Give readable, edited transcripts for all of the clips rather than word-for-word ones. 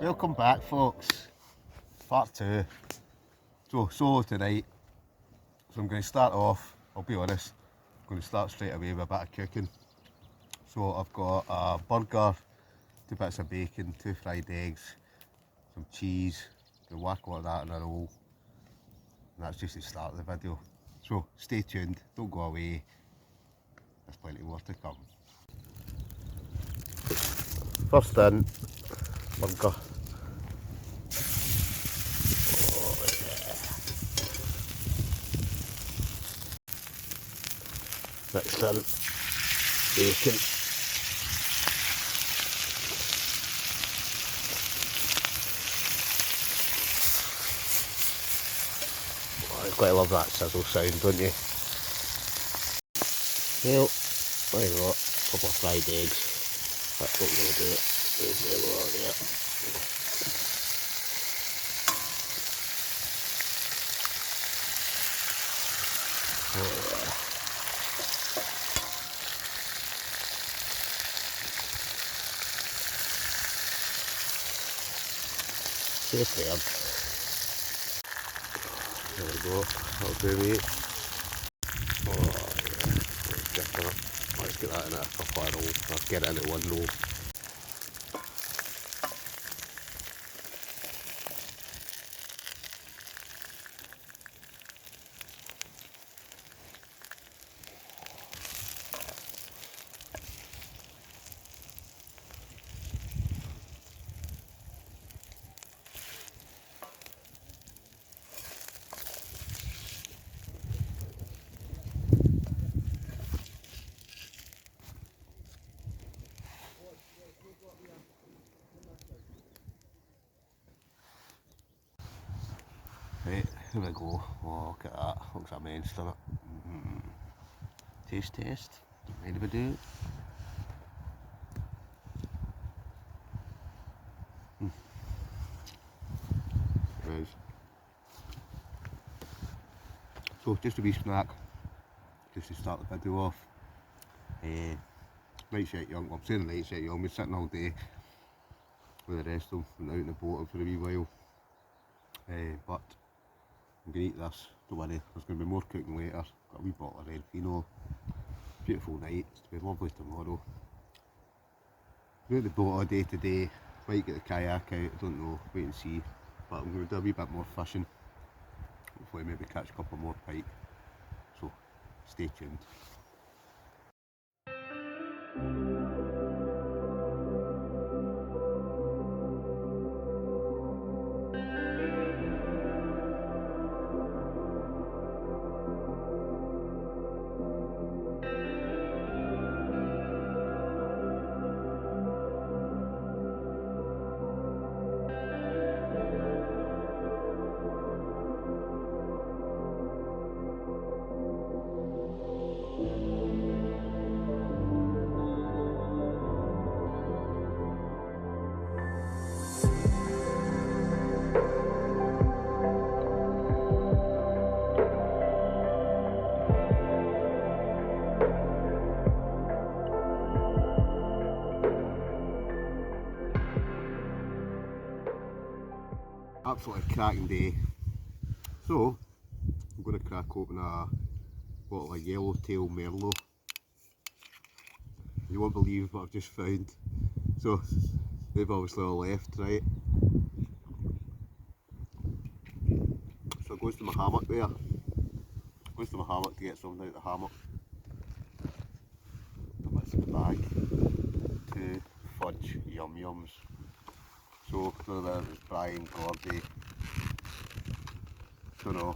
Welcome back, folks. Part 2. So solo tonight. So I'm going to start off, I'll be honest, I'm going to start straight away with a bit of cooking. So I've got a burger, 2 bits of bacon, 2 fried eggs, some cheese, going to whack all of that in a roll. And that's just the start of the video. So stay tuned, don't go away, there's plenty more to come. First in, burger. Next in, bacon. Oh, you've got to love that sizzle sound, don't you? Well, there you go, a couple of fried eggs. That's what we're going to do. There we go, there. Oh, yeah. Prepared. There we go, that'll do me. Oh yeah, let's get that in a couple of rolls, or get it into one roll. Right, here we go. Oh, look at that. Looks immense, doesn't it? Taste test. Ready to do it? Right. So, just a wee snack, just to start the video off. Night set young, well, I'm saying night set young, we're sitting all day with the rest of them, out in the boat for a wee while. But I'm going to eat this, don't worry, there's going to be more cooking later. Got a wee bottle of red vino. Beautiful night, it's going to be lovely tomorrow. We're at the boat all day today, might get the kayak out, I don't know, wait and see. But I'm going to do a wee bit more fishing. Hopefully maybe catch a couple more pike. So, stay tuned. Absolutely cracking day. So, I'm going to crack open a bottle of yellowtail merlot. You won't believe what I've just found. So, they've obviously all left, right? So it goes to my hammock there. Goes to my hammock to get something out of the hammock. What's in the bag? 2 fudge yum yums. So, none of that is Brian Gordy. Don't know.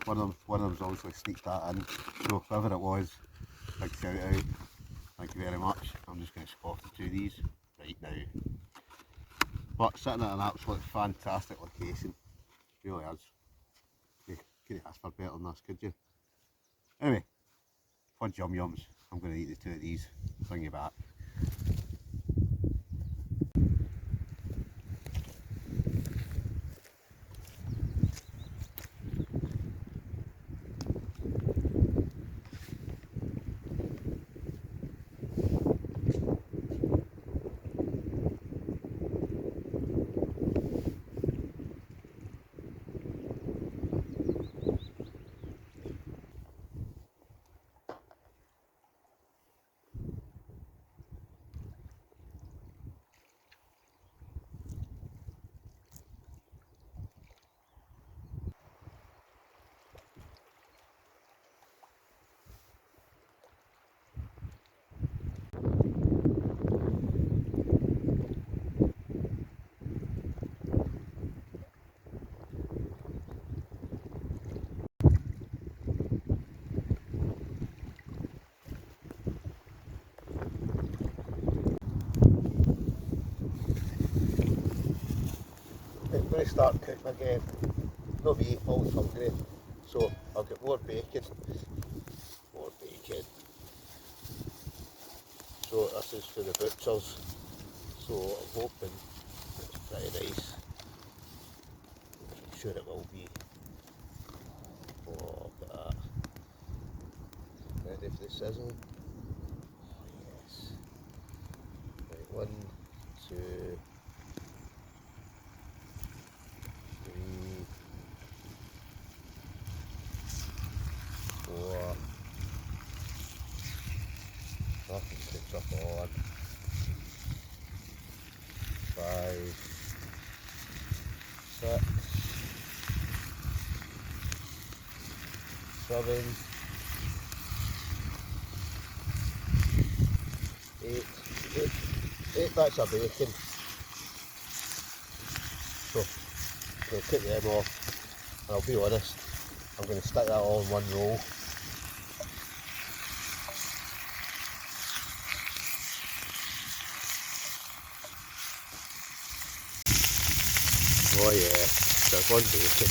one of them's obviously sneaked that in. So whoever it was, big shout out. Thank you very much. I'm just going to spot the two of these right now. But sitting at an absolutely fantastic location. Really is. You couldn't ask for better than this, could you? Anyway, fudge yum yums. I'm going to eat the two of these. Bring you back. I'm going to start cooking again. Not me, always hungry. So I'll get more bacon. More bacon. So this is for the butchers. So I'm hoping it's pretty nice. I'm sure it will be. Oh, look at that. Ready for the sizzle? Oh yes. Right, 1, 2, 3, 4. Nothing cooks up on. 5, 6, 7, 8, 8 bits of bacon. So I'm going to cook them off, and I'll be honest, I'm going to stick that all in one roll. Oh yeah, there's one bacon.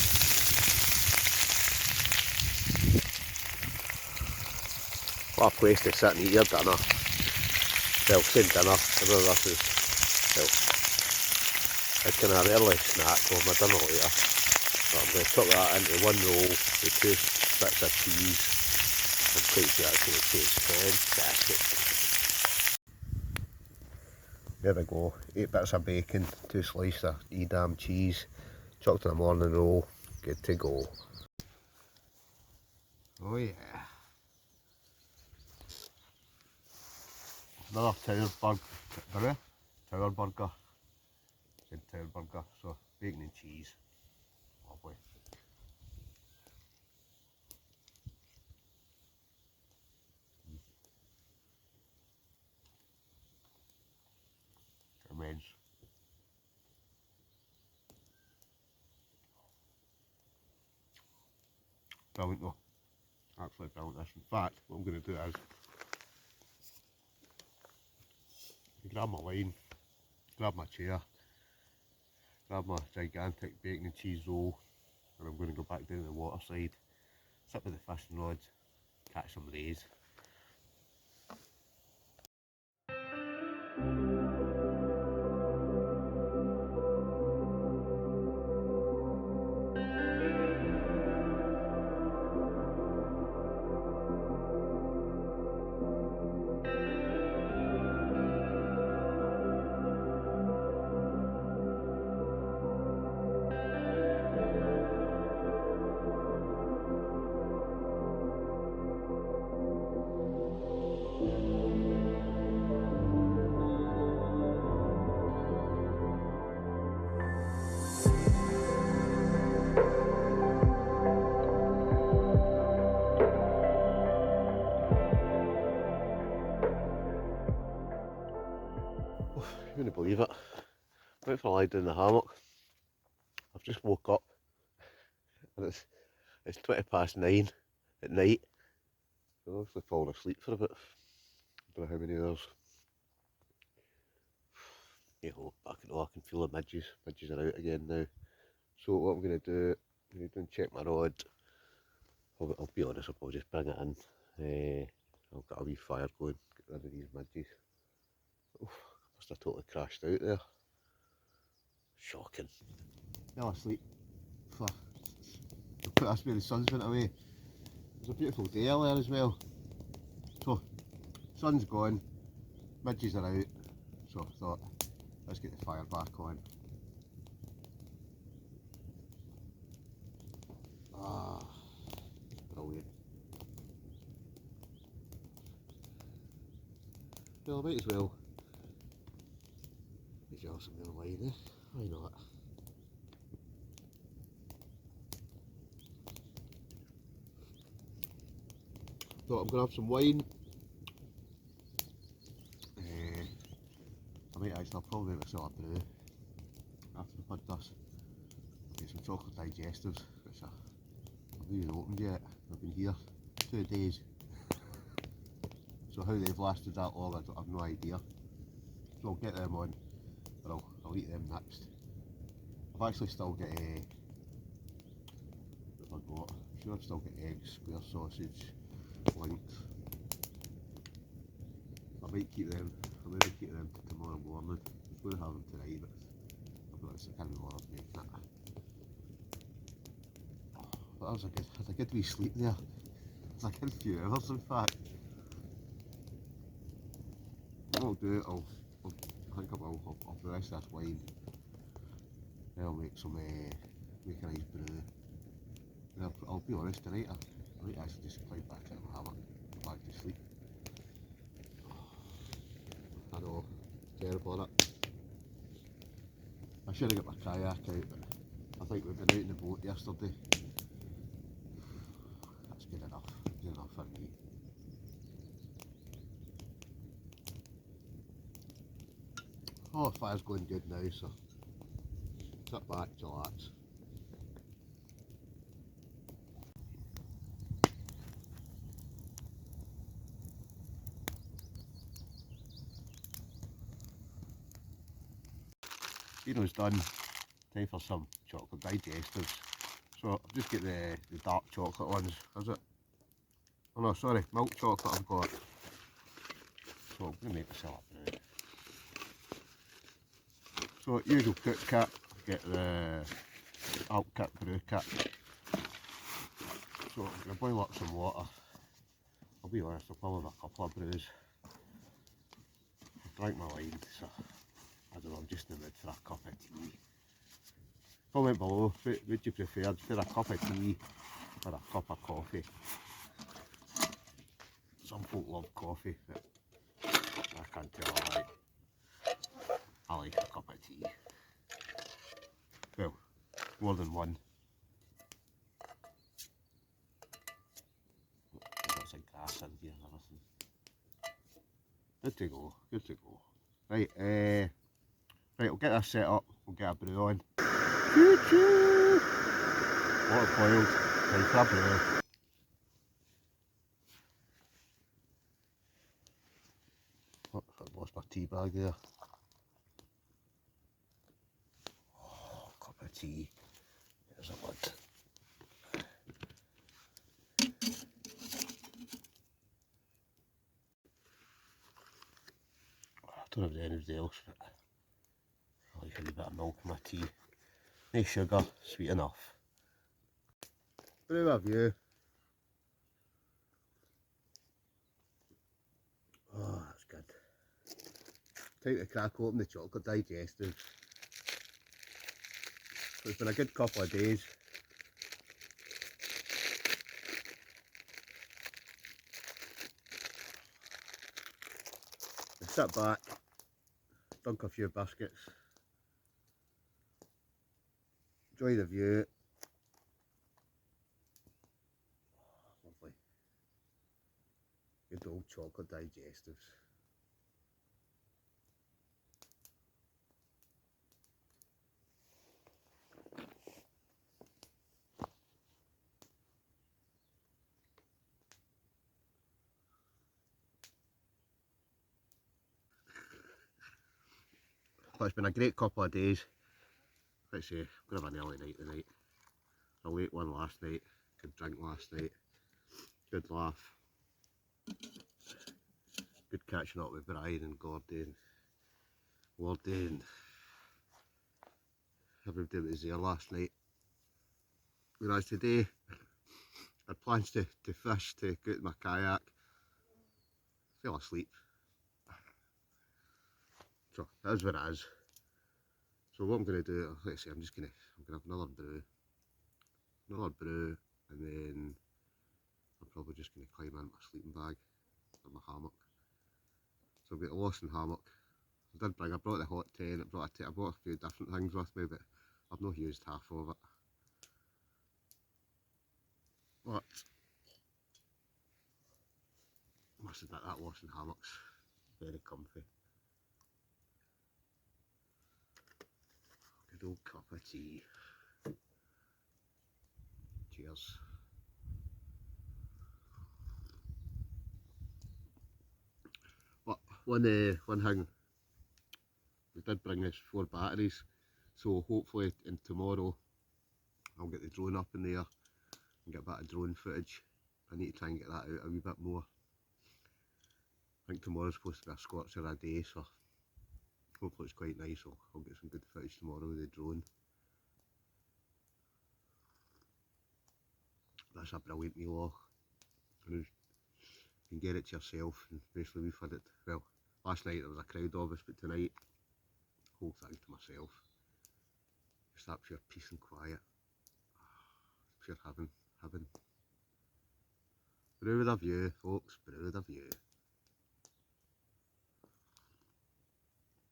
What a place to sit and eat your dinner. Well, saying dinner, whatever this is. Well, it's kind of an early snack or my dinner later. But I'm going to tuck that into one roll with 2 bits of cheese. I'm quite sure it's going to taste fantastic. There we go, 8 bits of bacon, 2 slices of Edam cheese, chucked in a morning roll, good to go. Oh yeah. Another tower burger. Good tower burger, so bacon and cheese. Lovely. Immense. Brilliant though. Absolutely brilliant this. In fact, what I'm going to do is grab my line, grab my chair, grab my gigantic bacon and cheese roll, and I'm going to go back down to the water side, sit with the fishing rods, catch some rays. You wouldn't believe it. Went for a lie down the hammock. I've just woke up and It's 9:20 at night. So I've obviously fallen asleep for about, I don't know how many hours. You know, I can feel the midges. Midges are out again now. So what I'm going to do, I'm going to go and check my rod. I'll be honest, I'll probably just bring it in. I'll get a wee fire going, get rid of these midges. Oof, must have totally crashed out there. Shocking. Fell asleep. That's where the sun's went away. It was a beautiful day earlier as well. So, sun's gone, midges are out, so I thought, let's get the fire back on. Ah, brilliant. Well, I might as well enjoy some more wine, eh? Why not? Thought I'm going to have some wine. I might actually, I'll probably make myself a brew after the pod does. Get some chocolate digestives, which I've not even opened yet. I've been here 2 days. So how they've lasted that long, I have no idea. So I'll get them on, but I'll eat them next. I've actually still got what have I got? I'm sure I've still got eggs, square sausage, links. I might keep them. I'll maybe keep them to tomorrow morning. I was going to have them tonight, but I've got this, I can't be bothered making it. But that was had a good wee sleep there. It was a good few hours in fact. What I'll do, I think I'll rest this wine. Then I'll make some, make a nice brew. And I'll be honest, tonight I might actually just climb back into my hammock, go back to sleep. I know, terrible it. I should have got my kayak out, but I think we've been out in the boat yesterday. That's good enough for me. Oh, the fire's going good now, so sit back, relax. Dino's done. Time for some chocolate digestives. So I've just got the dark chocolate ones, is it? Oh no, sorry, milk chocolate I've got. So I'm going to make myself a brew. So usual cook kit, get the alt kit brew kit. So I'm going to boil up some water. I'll be honest, I'll probably have a couple of brews. I drank my wine, so I don't know, I'm just in the mood for a cup of tea. Comment below, would you prefer for a cup of tea or a cup of coffee? Some folk love coffee, but I can't tell I like a cup of tea. Well, more than one. Got some grass in here and everything. Good to go, good to go. Right, right, we'll get this set up, we'll get a brew on. Choo choo! Water boiled, time for a brew. Oh, I lost my tea bag there. Oh, cup of tea. There's a lid. I don't have anything else, but I like a wee bit of milk in my tea. No sugar, sweet enough. Brew a view. Oh, that's good. Time to crack open the chocolate digestive. It's been a good couple of days. I sit back, dunk a few biscuits, enjoy the view. Oh, lovely. Good old chocolate digestives. But it's been a great couple of days. Let's say, I'm going to have an early night tonight. A late one last night, good drink last night, good laugh, good catching up with Brian and Gordy and Wardy and everybody that was there last night. Whereas today, I had plans to fish, to go out in my kayak, fell asleep. So that is what it is. So what I'm going to do, let's say I'm going to have another brew, and then I'm probably just going to climb into my sleeping bag or my hammock. So I've got the lost in hammock. I brought the hot tent, I brought a few different things with me, but I've not used half of it. But I must admit that lost in hammock's very comfy. Good old cup of tea. Cheers. But one thing, we did bring us 4 batteries, so hopefully in tomorrow I'll get the drone up in there and get a bit of drone footage. I need to try and get that out a wee bit more. I think tomorrow's supposed to be a scorcher of a day, so hopefully it's quite nice. So I'll get some good footage tomorrow with the drone. That's a brilliant meal, and you can get it to yourself, and basically we've had it, well, last night there was a crowd of us, but tonight, whole thing to myself. Just that pure peace and quiet. Pure heaven. Brew with a view, folks, brew with a view.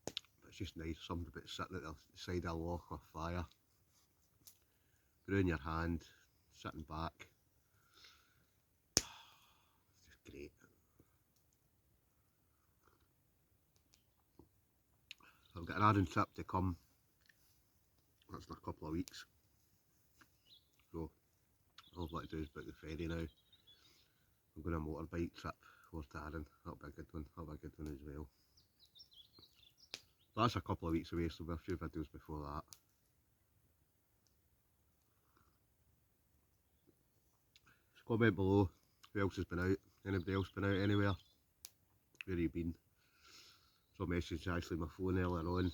But it's just nice, something about sitting at the side of a loch or fire, brew in your hand, sitting back. It's just great. I've got an Arran trip to come. That's in a couple of weeks. So all I've got to do is book the ferry now. I'm going on a motorbike trip over to Arran. That'll be a good one. That'll be a good one as well. But that's a couple of weeks away, so there'll be a few videos before that. Just comment below who else has been out. Anybody else been out anywhere? Where have you been? So I messaged actually my phone earlier on.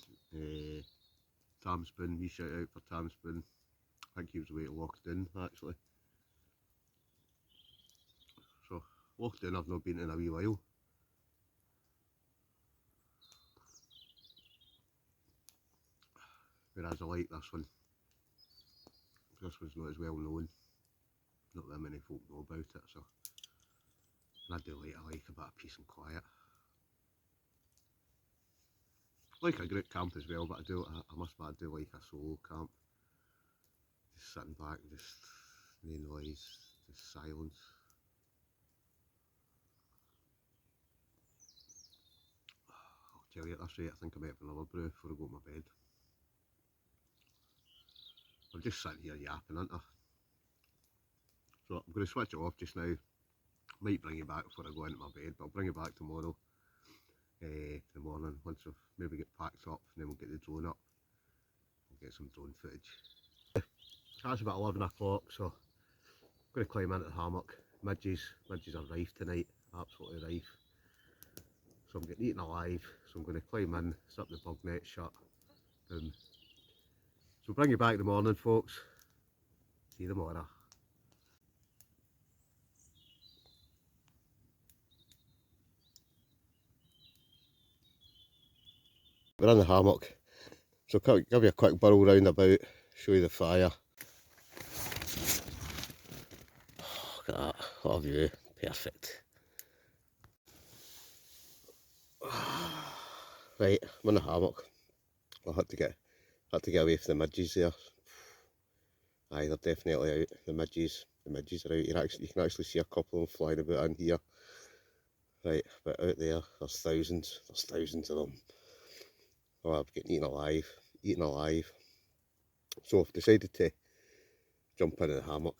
Tamspoon, wee shout out for Tamspoon. I think he was away to Lockdown actually. So Lockdown I've not been in a wee while. Whereas I like this one. This one's not as well known. Not that many folk know about it, so and I like a bit of peace and quiet. I like a group camp as well, but I must admit I do like a solo camp. Just sitting back, just no noise, just silence. I'll tell you at this rate, I think I might have another brew before I go to my bed. I'm just sitting here yapping, aren't I? So I'm going to switch it off just now. Might bring it back before I go into my bed, but I'll bring it back tomorrow. In the morning, once I've maybe get packed up, and then we'll get the drone up. We'll get some drone footage. It's about 11 o'clock, so I'm going to climb into the hammock. Midges are rife tonight, absolutely rife. So I'm getting eaten alive, so I'm going to climb in, zip the bug net shut. So bring you back in the morning, folks. See you tomorrow. We're in the hammock, so I'll give you a quick burrow round about, show you the fire. Look at that, what a view, perfect. Right, I'm in the hammock. I had to get away from the midges there. Aye, they're definitely out. The midges are out. You can actually see a couple of them flying about in here. Right, but out there, there's thousands of them. Oh, I'm getting eaten alive. So I've decided to jump into the hammock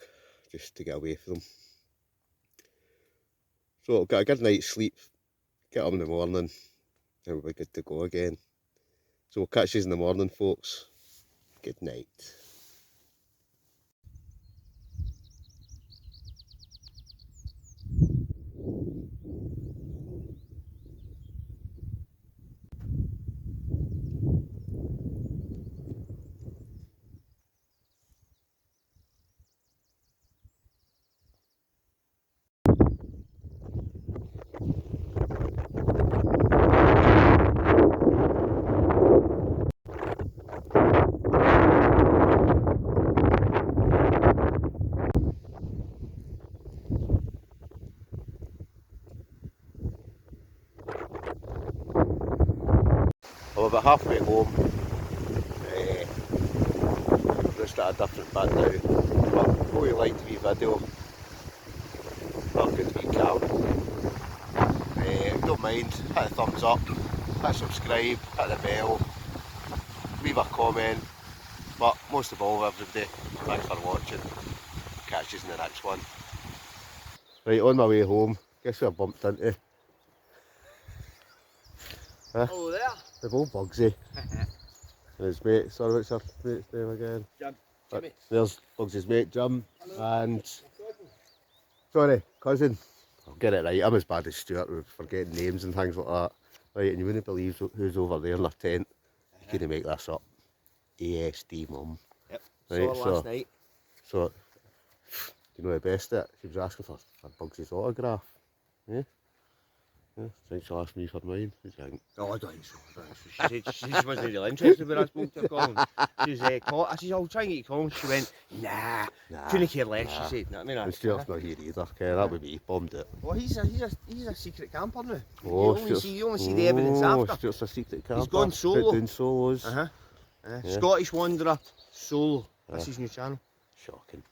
just to get away from them. So I'll get a good night's sleep, get up in the morning, and we'll be good to go again. So we'll catch you in the morning, folks. Good night. I'm about halfway home. I'm just at a different bit now. But hope you liked the wee video. Not good to be camp. Don't mind, hit a thumbs up, hit subscribe, hit the bell, leave a comment. But most of all, everybody, thanks for watching. Catch you in the next one. Right, on my way home, guess who I bumped into? Huh? Hello there. They're all Bugsy. And his mate, sorry, what's your mate's name again? Jimmy. There's Bugsy's mate, Jim. And, sorry, cousin. I'll get it right, I'm as bad as Stuart with forgetting names and things like that. Right, and you wouldn't believe who's over there in their tent. You couldn't make this up. ASD mum. Yep, right, saw her last night. So, you know the best at it? She was asking for Bugsy's autograph. Yeah? Yeah, I think she'll ask me for mine. What do you think? No, I don't think so. She said she wasn't really interested when I spoke to her, Colin. She was, I said, I'll try and get you Colin. She went, nah, couldn't care less, she said. You know what I mean? And Stuart's not here either, okay, that would be bombed it. Well, he's a secret camper now. Oh, you only see the evidence after. Stuart's a secret camper. He's gone solo. Doing solos. Yeah. Scottish Wanderer, solo. That's his new channel. Shocking.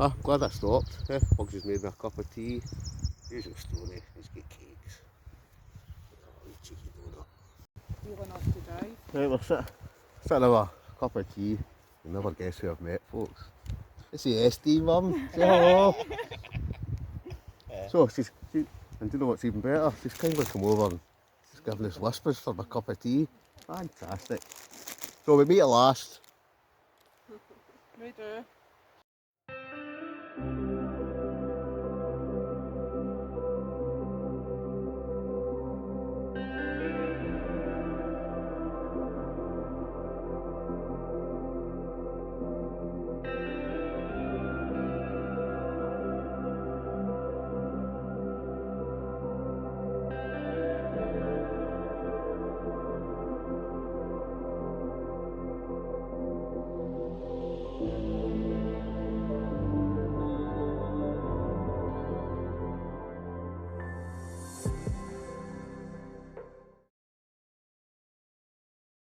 Ah, glad I stopped. Bugsy's made me a cup of tea. Usual story, he's got cakes. Oh, cheeky donut. Real enough to drive. Right, we're sitting with a cup of tea. You'll never guess who I've met, folks. It's the SD mum. Say hello. So, and do you know what's even better? She's kindly come over and she's given us whispers for my cup of tea. Fantastic. So we meet at last. We do.